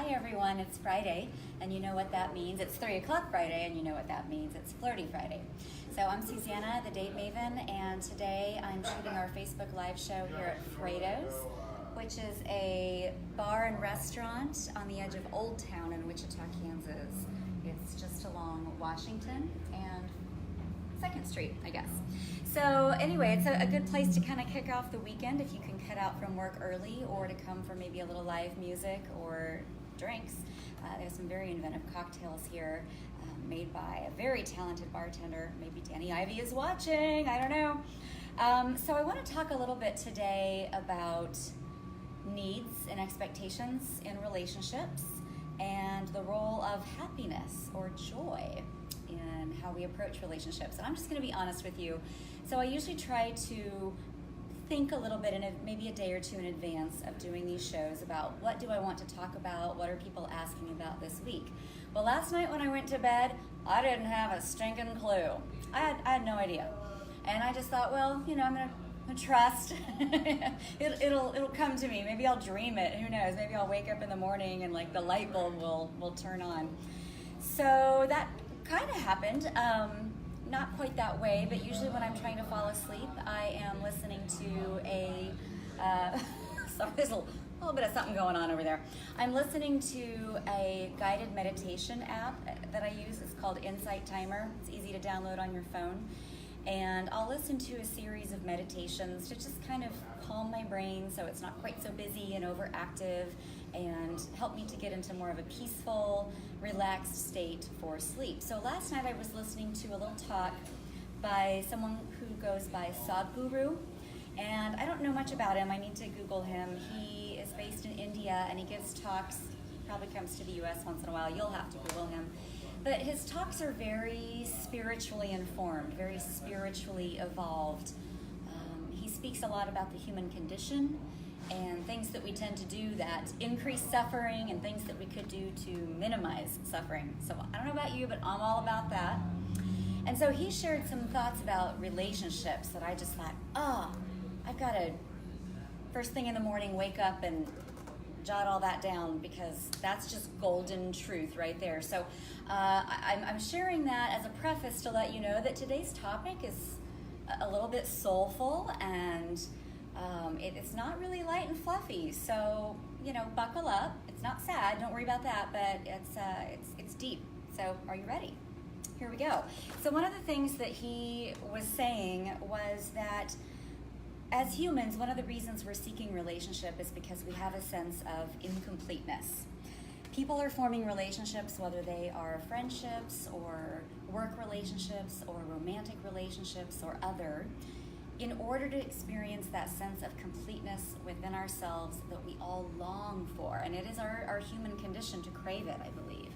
Hi everyone, it's Friday, and you know what that means. It's 3 o'clock Friday, and you know what that means. It's Flirty Friday. So I'm Susanna, the Date Maven, and today I'm shooting our Facebook Live show here at Fredo's, which is a bar and restaurant on the edge of Old Town in Wichita, Kansas. It's just along Washington and 2nd Street, I guess. So anyway, it's a good place to kind of kick off the weekend if you can cut out from work early, or to come for maybe a little live music or drinks. There's some very inventive cocktails here made by a very talented bartender. Maybe Danny Ivy is watching, I don't know. So I want to talk a little bit today about needs and expectations in relationships and the role of happiness or joy in how we approach relationships. And I'm just going to be honest with you. So I usually try to think a little bit in maybe a day or two in advance of doing these shows about what do I want to talk about, what are people asking about this week. Well, last night when I went to bed, I didn't have a stinking clue. I had no idea. And I just thought, well, you know, I'm going to trust. it'll come to me. Maybe I'll dream it. Who knows? Maybe I'll wake up in the morning and like the light bulb will turn on. So that kind of happened. Not quite that way, but usually when I'm trying to fall asleep, I am listening to a, sorry, there's a little bit of something going on over there. I'm listening to a guided meditation app that I use. It's called Insight Timer. It's easy to download on your phone. And I'll listen to a series of meditations to just kind of calm my brain so it's not quite so busy and overactive, and help me to get into more of a peaceful, relaxed state for sleep. So last night I was listening to a little talk by someone who goes by Sadhguru, and I don't know much about him. I need to Google him. He is based in India, and he gives talks. He probably comes to the US once in a while. You'll have to Google him. But his talks are very spiritually informed, very spiritually evolved. He speaks a lot about the human condition and things that we tend to do that increase suffering, and things that we could do to minimize suffering. So I don't know about you, but I'm all about that. And so he shared some thoughts about relationships that I just thought, I've got to, first thing in the morning, wake up and jot all that down, because that's just golden truth right there. So I'm sharing that as a preface to let you know that today's topic is a little bit soulful, and it's not really light and fluffy. So, you know, buckle up. It's not sad, don't worry about that, but it's deep. So are you ready? Here we go. So one of the things that he was saying was that as humans, one of the reasons we're seeking relationship is because we have a sense of incompleteness. People are forming relationships, whether they are friendships or work relationships or romantic relationships or other, in order to experience that sense of completeness within ourselves that we all long for. And it is our human condition to crave it, I believe.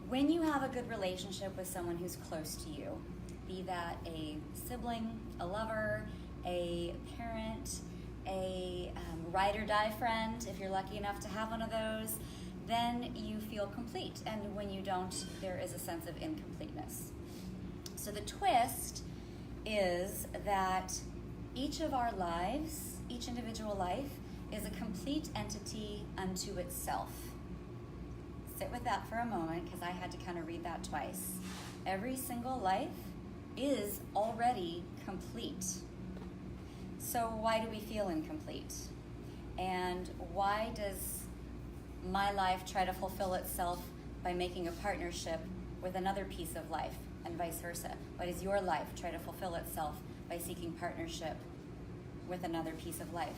When you have a good relationship with someone who's close to you, be that a sibling, a lover, a parent, a ride or die friend, if you're lucky enough to have one of those, then you feel complete. And when you don't, there is a sense of incompleteness. So the twist is that each of our lives, each individual life, is a complete entity unto itself. Sit with that for a moment, because I had to kind of read that twice. Every single life is already complete. So why do we feel incomplete? And why does my life try to fulfill itself by making a partnership with another piece of life, and vice versa? Why does your life try to fulfill itself by seeking partnership with another piece of life?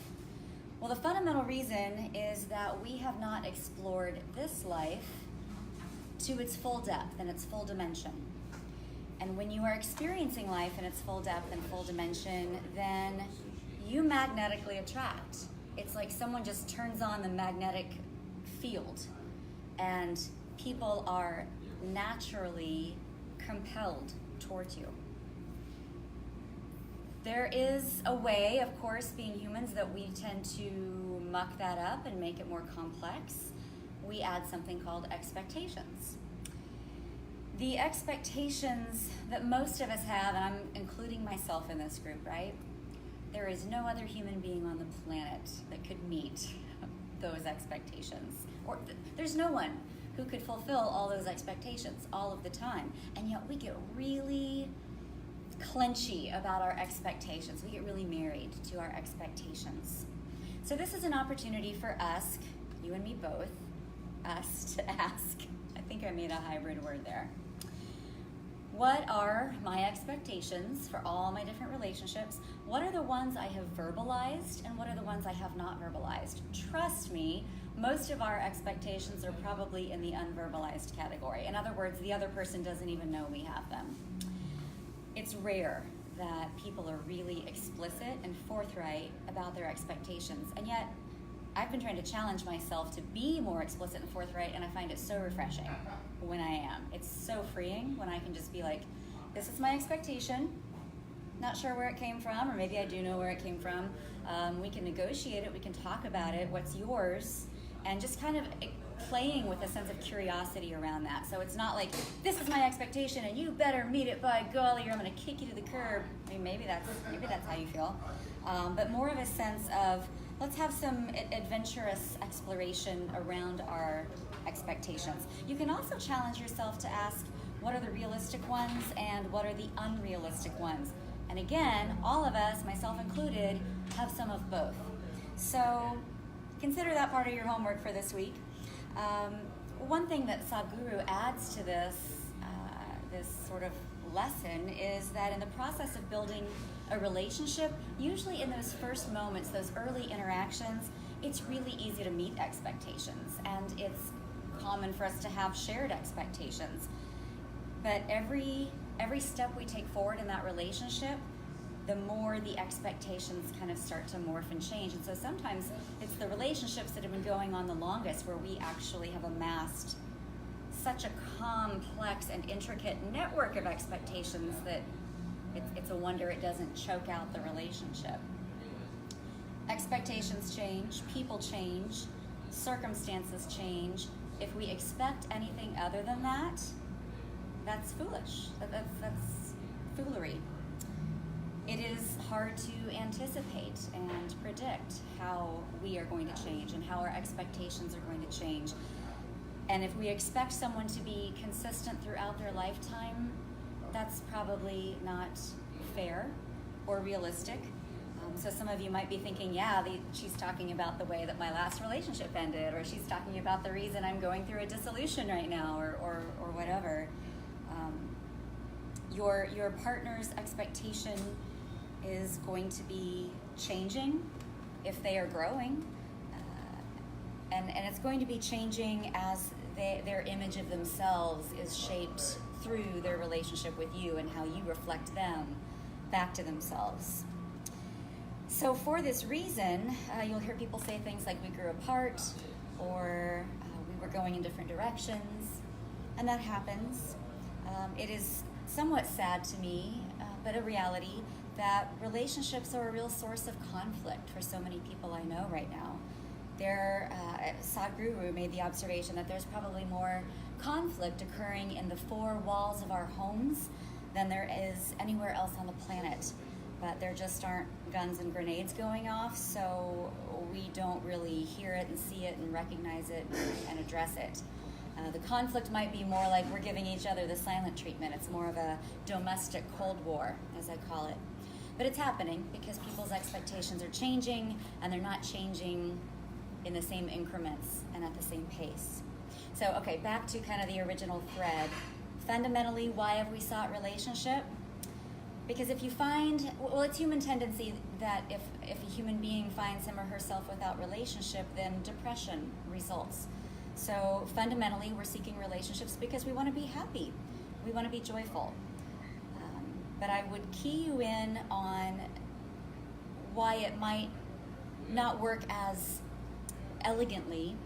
Well, the fundamental reason is that we have not explored this life to its full depth and its full dimension. And when you are experiencing life in its full depth and full dimension, then you magnetically attract. It's like someone just turns on the magnetic field, and people are naturally compelled towards you. There is a way, of course, being humans, that we tend to muck that up and make it more complex. We add something called expectations. The expectations that most of us have, and I'm including myself in this group, right? There is no other human being on the planet that could meet those expectations. Or there's no one who could fulfill all those expectations all of the time. And yet we get really clenchy about our expectations. We get really married to our expectations. So this is an opportunity for us, you and me both, us to ask, I think I made a hybrid word there. What are my expectations for all my different relationships? What are the ones I have verbalized and what are the ones I have not verbalized? Trust me, most of our expectations are probably in the unverbalized category. In other words, the other person doesn't even know we have them. It's rare that people are really explicit and forthright about their expectations, and yet I've been trying to challenge myself to be more explicit and forthright, and I find it so refreshing when I am. It's so freeing when I can just be like, this is my expectation, not sure where it came from, or maybe I do know where it came from. We can negotiate it, we can talk about it, what's yours, and just kind of playing with a sense of curiosity around that. So it's not like, this is my expectation and you better meet it, by golly, or I'm gonna kick you to the curb. I mean, maybe that's how you feel. But more of a sense of, let's have some adventurous exploration around our expectations. You can also challenge yourself to ask, what are the realistic ones and what are the unrealistic ones? And again, all of us, myself included, have some of both. So consider that part of your homework for this week. One thing that Sadhguru adds to this sort of lesson is that in the process of building a relationship, usually in those first moments, those early interactions, it's really easy to meet expectations, and it's common for us to have shared expectations. But every step we take forward in that relationship, the more the expectations kind of start to morph and change. And so sometimes it's the relationships that have been going on the longest where we actually have amassed such a complex and intricate network of expectations that it's a wonder it doesn't choke out the relationship. Expectations change, people change, circumstances change. If we expect anything other than that, that's foolish. That's foolery. It is hard to anticipate and predict how we are going to change and how our expectations are going to change. And if we expect someone to be consistent throughout their lifetime, that's probably not fair or realistic. So some of you might be thinking, she's talking about the way that my last relationship ended, or she's talking about the reason I'm going through a dissolution right now, or whatever. Your partner's expectation is going to be changing if they are growing, and it's going to be changing as their image of themselves is shaped through their relationship with you and how you reflect them back to themselves. So for this reason, you'll hear people say things like we grew apart, or we were going in different directions, and that happens. It is somewhat sad to me, but a reality, that relationships are a real source of conflict for so many people I know right now. Sadhguru made the observation that there's probably more conflict occurring in the four walls of our homes than there is anywhere else on the planet. But there just aren't guns and grenades going off, so we don't really hear it and see it and recognize it and address it. The conflict might be more like we're giving each other the silent treatment. It's more of a domestic Cold War, as I call it. But it's happening because people's expectations are changing, and they're not changing in the same increments and at the same pace. So, okay, back to kind of the original thread. Fundamentally, why have we sought relationship? Because if you find, it's human tendency that if a human being finds him or herself without relationship, then depression results. So fundamentally, we're seeking relationships because we want to be happy. We want to be joyful. But I would key you in on why it might not work as elegantly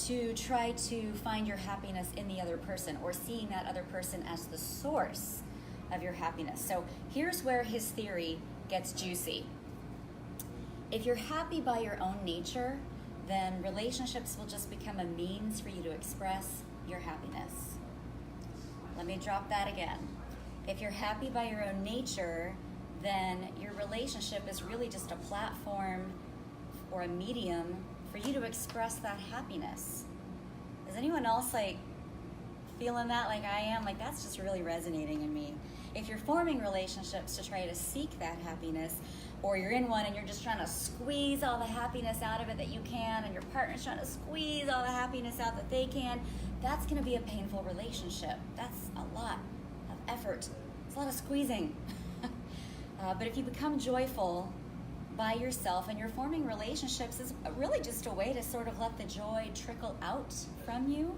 to try to find your happiness in the other person, or seeing that other person as the source of your happiness. So here's where his theory gets juicy. If you're happy by your own nature, then relationships will just become a means for you to express your happiness. Let me drop that again. If you're happy by your own nature, then your relationship is really just a platform or a medium for you to express that happiness. Is anyone else like feeling that like I am? Like that's just really resonating in me. If you're forming relationships to try to seek that happiness, or you're in one and you're just trying to squeeze all the happiness out of it that you can, and your partner's trying to squeeze all the happiness out that they can, that's going to be a painful relationship. That's a lot of effort. It's a lot of squeezing. But if you become joyful by yourself and you're forming relationships is really just a way to sort of let the joy trickle out from you,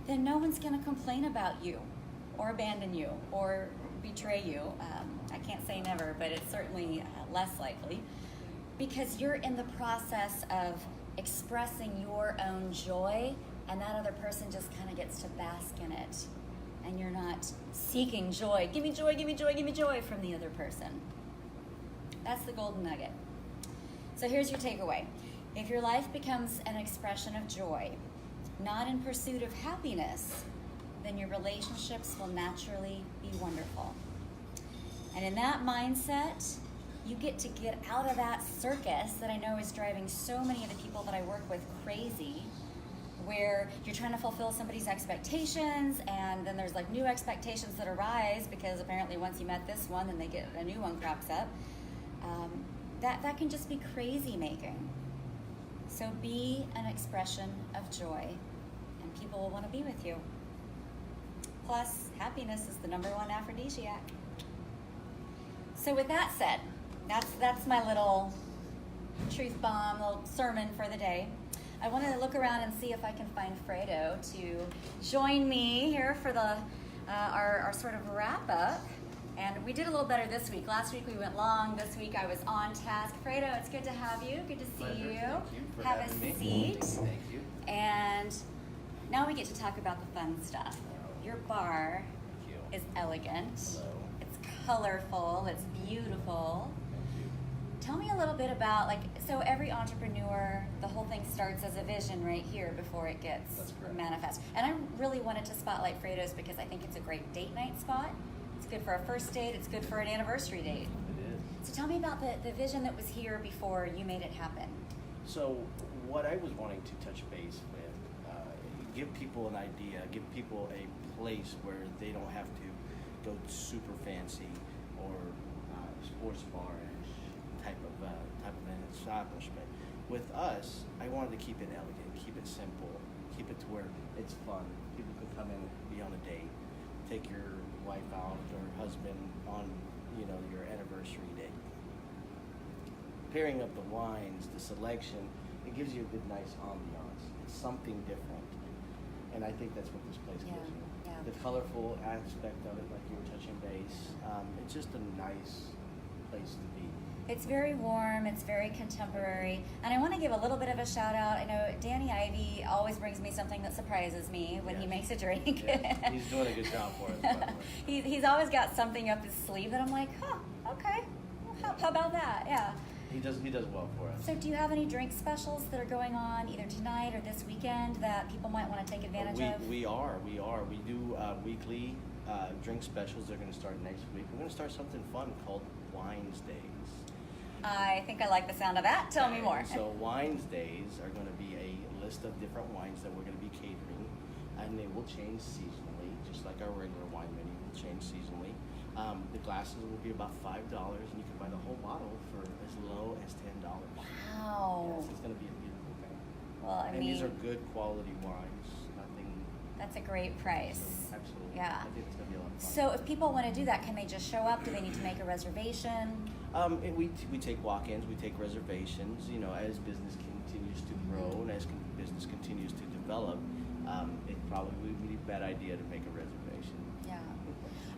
then no one's going to complain about you or abandon you or betray you. I can't say never, but it's certainly less likely, because you're in the process of expressing your own joy, and that other person just kind of gets to bask in it, and you're not seeking joy. Give me joy, give me joy, give me joy from the other person. That's the golden nugget. So here's your takeaway. If your life becomes an expression of joy, not in pursuit of happiness, then your relationships will naturally be wonderful. And in that mindset, you get to get out of that circus that I know is driving so many of the people that I work with crazy, where you're trying to fulfill somebody's expectations, and then there's like new expectations that arise because apparently once you met this one, then they get a new one crops up. That can just be crazy making. So be an expression of joy, and people will want to be with you. Plus, happiness is the #1 aphrodisiac. So with that said, that's my little truth bomb, little sermon for the day. I want to look around and see if I can find Fredo to join me here for the our sort of wrap up. And we did a little better this week. Last week we went long. This week I was on task. Fredo, it's good to have you. Good to see Pleasure. you. Thank you for have having a me. seat. Thank you. And now we get to talk about the fun stuff. Your bar Thank you. is elegant. Hello. It's colorful. It's beautiful. Thank you. Tell me a little bit about, like, so every entrepreneur, the whole thing starts as a vision right here before it gets That's correct. manifest. And I really wanted to spotlight Fredo's because I think it's a great date night spot. It's good for a first date. It's good for an anniversary date. It is. So tell me about the vision that was here before you made it happen. So what I was wanting to touch base with, give people an idea, give people a place where they don't have to go super fancy or sports bar-ish type of an establishment. With us, I wanted to keep it elegant, keep it simple, keep it to where it's fun. People can come in and be on a date, take your wife out or husband on, your anniversary date. Pairing up the wines, the selection, it gives you a good, nice ambiance. It's something different, and I think that's what this place gives you. Yeah. The colorful aspect of it, like you were touching base, it's just a nice place to be. It's very warm, it's very contemporary, and I want to give a little bit of a shout out. I know Danny Ivy always brings me something that surprises me when he makes a drink. Yeah. He's doing a good job for us, by the way. He's always got something up his sleeve that I'm like, okay, well, how about that? Yeah. He does well for us. So do you have any drink specials that are going on either tonight or this weekend that people might want to take advantage of? We are. We do weekly drink specials. They're going to start next week. We're going to start something fun called Wines Days. I think I like the sound of that. Tell me more. So Wines Days are going to be a list of different wines that we're going to be catering, and they will change seasonally, just like our regular wine menu will change seasonally. The glasses will be about $5, and you can buy the whole bottle for as low as $10. Wow. Yes, it's going to be a beautiful thing. Well, I And mean, these are good quality wines. Nothing. that's a great price. Absolutely. Yeah. I think it's going to be a lot of fun. So if people want to do that, can they just show up? Do they need to make a reservation? And we take walk-ins, we take reservations. As business continues to grow and as business continues to develop, it probably would be a bad idea to make a reservation. Yeah.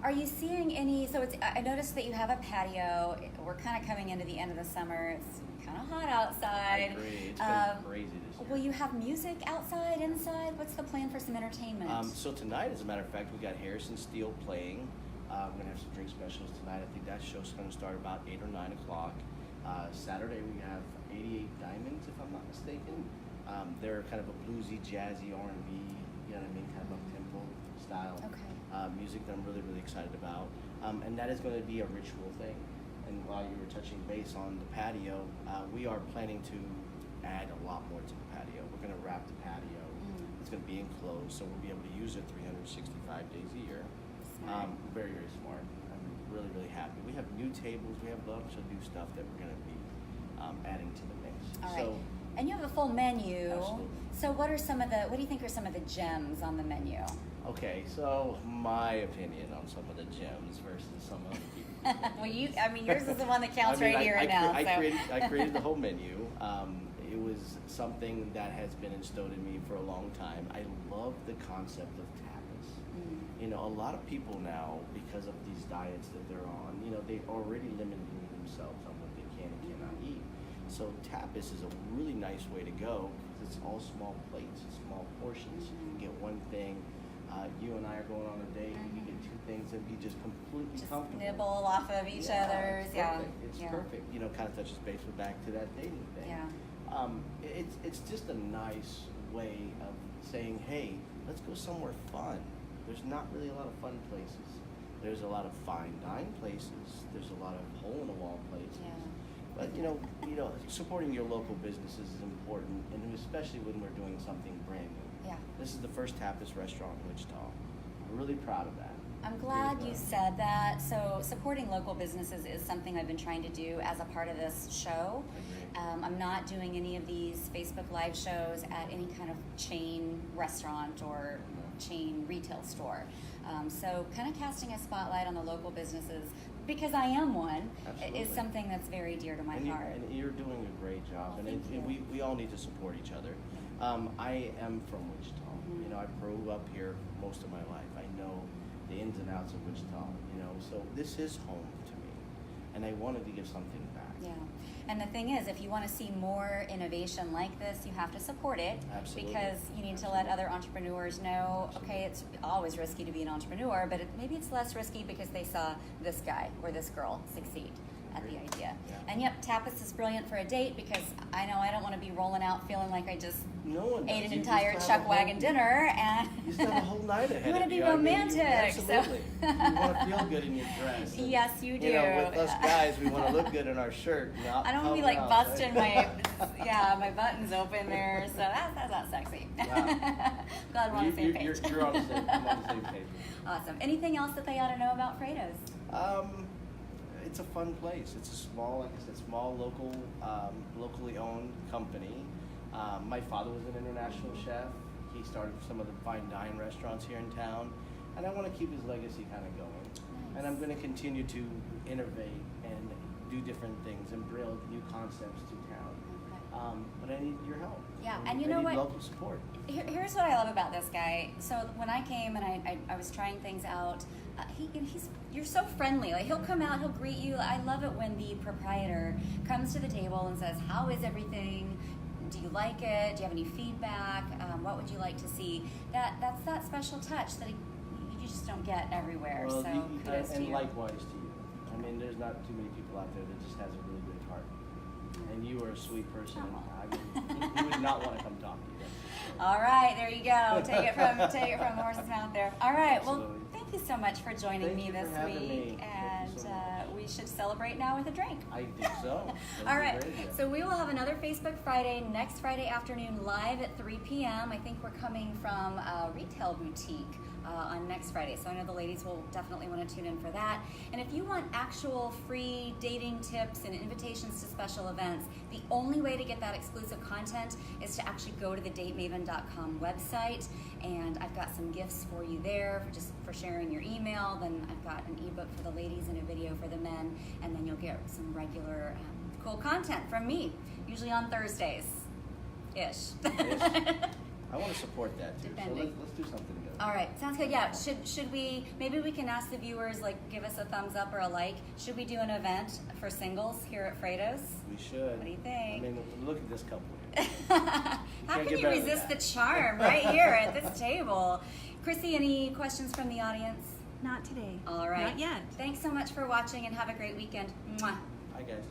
Are you seeing any? So I noticed that you have a patio. We're kind of coming into the end of the summer. It's kind of hot outside. I agree. It's been crazy this year. Will you have music outside, inside? What's the plan for some entertainment? So tonight, as a matter of fact, we got Harrison Steele playing. We're going to have some drink specials tonight. I think that show's going to start about 8 or 9 o'clock. Saturday, we have 88 Diamonds, if I'm not mistaken. They're kind of a bluesy, jazzy R&B, kind of up-tempo style music that I'm really, really excited about. And that is going to be a ritual thing. And while you were touching base on the patio, we are planning to add a lot more to the patio. We're going to wrap the patio. It's going to be enclosed, so we'll be able to use it 365 days a year. Very, very smart. I'm really, really happy. We have new tables. We have a bunch of new stuff that we're going to be adding to the mix. All right. And you have a full menu. Absolutely. So what do you think are some of the gems on the menu? Okay, so my opinion on some of the gems versus some other people. Well, yours is the one that counts right here and now. I created the whole menu. It was something that has been instilled in me for a long time. I love the concept of tapas. You know, a lot of people now, because of these diets that they're on, you know, they're already limiting themselves on what they can and cannot eat. So tapas is a really nice way to go because it's all small plates, small portions. You can get one thing. You and I are going on a date. You can get two things and be just completely comfortable. Nibble off of each other's. It's perfect. You know, kind of touches base with back to that dating thing. It's just a nice way of saying, hey, let's go somewhere fun. There's not really a lot of fun places. There's a lot of fine dine places. There's a lot of hole in the wall places. But you know, supporting your local businesses is important, and especially when we're doing something brand new. This is the first tapas restaurant in Wichita. I'm really proud of that. I'm glad you said that. So supporting local businesses is something I've been trying to do as a part of this show. I'm not doing any of these Facebook Live shows at any kind of chain restaurant or chain retail store. So kind of casting a spotlight on the local businesses, because I am one, is something that's very dear to my heart. And you're doing a great job, and we all need to support each other. I am from Wichita. You know, I grew up here most of my life. I know the ins and outs of Wichita, you know, so this is home to me, and I wanted to give something back. And the thing is, if you want to see more innovation like this, you have to support it. Because you need to let other entrepreneurs know, okay, it's always risky to be an entrepreneur, but maybe it's less risky because they saw this guy or this girl succeed at the idea. And yep, tapas is brilliant for a date, because I know I don't want to be rolling out feeling like I just ate an entire chuck wagon dinner, and you still have a whole night ahead. You want to be romantic. Absolutely. You want to feel good in your dress. And, yes, you do. You know, with us guys, we want to look good in our shirt. I don't want to be like busting my buttons open there, so that's not sexy. Glad we're on the same page. You're on the same page. Awesome. Anything else that they ought to know about Fredo's? It's a fun place. It's a small, like I said, local, locally owned company. My father was an international chef. He started some of the fine dine restaurants here in town, and I want to keep his legacy kind of going. And I'm going to continue to innovate and do different things and bring new concepts to town. But I need your help. And you know what? I need local support. Here's what I love about this guy. So when I came and I was trying things out, you're so friendly. Like, he'll come out, he'll greet you. I love it when the proprietor comes to the table and says, "How is everything? Do you like it? Do you have any feedback? What would you like to see?" That's that special touch that you just don't get everywhere. Well, so kudos to you. And likewise to you. I mean, there's not too many people out there that just has a really good heart. And you are a sweet person. You would not want to come talk to you. All right, there you go. Take it from the horse's mouth there. All right, Absolutely. Well, thank you so much for joining me this week, and we should celebrate now with a drink. I think so. All right, so we will have another Facebook Friday next Friday afternoon live at 3 p.m. I think we're coming from a retail boutique on next Friday, so I know the ladies will definitely want to tune in for that. And if you want actual free dating tips and invitations to special events, the only way to get that exclusive content is to actually go to the datemaven.com website, and I've got some gifts for you there for sharing your email. Then I've got an ebook for the ladies and a video for the men, and then you'll get some regular cool content from me, usually on Thursdays-ish. I want to support that too. So let's do something together. All right, sounds good. Yeah, should we? Maybe we can ask the viewers, like, give us a thumbs up or a like. Should we do an event for singles here at Fredo's? We should. What do you think? I mean, look at this couple here. How can you resist the charm right here at this table? Chrissy, any questions from the audience? Not today. All right. Not yet. Thanks so much for watching, and have a great weekend. Mwah. Hi guys.